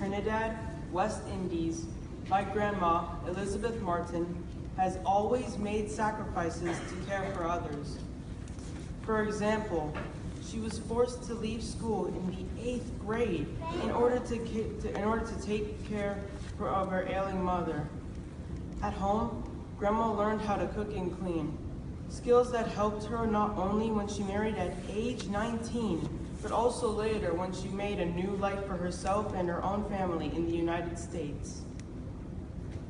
Trinidad, West Indies, my grandma, Elizabeth Martin, has always made sacrifices to care for others. For example, she was forced to leave school in the 8th grade in order to take care of her ailing mother. At home, Grandma learned how to cook and clean, skills that helped her not only when she married at age 19, but also later when she made a new life for herself and her own family in the United States.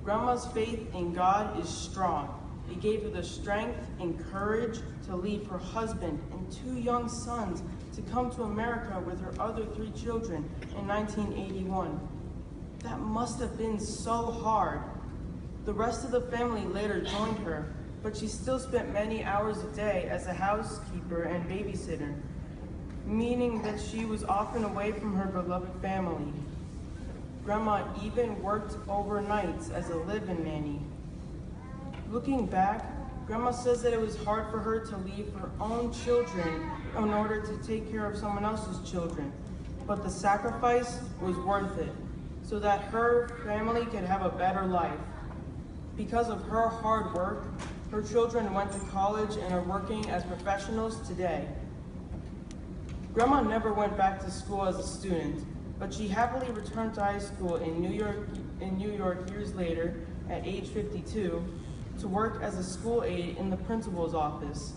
Grandma's faith in God is strong. It gave her the strength and courage to leave her husband and 2 young sons to come to America with her other 3 children in 1981. That must have been so hard. The rest of the family later joined her, but she still spent many hours a day as a housekeeper and babysitter, meaning that she was often away from her beloved family. Grandma even worked overnights as a live-in nanny. Looking back, Grandma says that it was hard for her to leave her own children in order to take care of someone else's children, but the sacrifice was worth it so that her family could have a better life. Because of her hard work, her children went to college and are working as professionals today. Grandma never went back to school as a student, but she happily returned to high school in New York years later at age 52 to work as a school aide in the principal's office.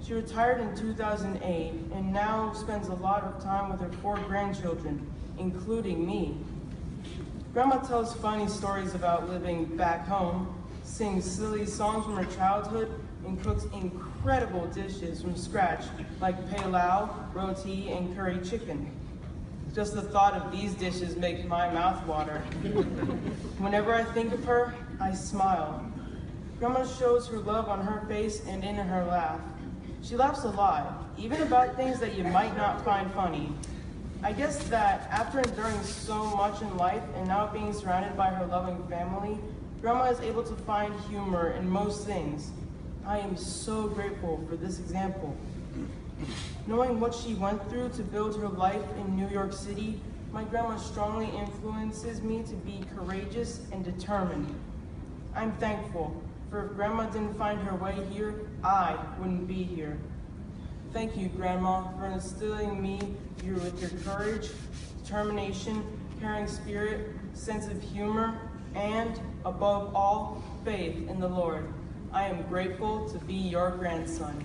She retired in 2008 and now spends a lot of time with her 4 grandchildren, including me. Grandma tells funny stories about living back home, sings silly songs from her childhood, and cooks incredible dishes from scratch like pilau, roti, and curry chicken. Just the thought of these dishes makes my mouth water. Whenever I think of her, I smile. Grandma shows her love on her face and in her laugh. She laughs a lot, even about things that you might not find funny. I guess that after enduring so much in life and now being surrounded by her loving family, Grandma is able to find humor in most things. I am so grateful for this example. Knowing what she went through to build her life in New York City, my grandma strongly influences me to be courageous and determined. I'm thankful, for if Grandma didn't find her way here, I wouldn't be here. Thank you, Grandma, for instilling me with your courage, determination, caring spirit, sense of humor, and, above all, faith in the Lord. I am grateful to be your grandson.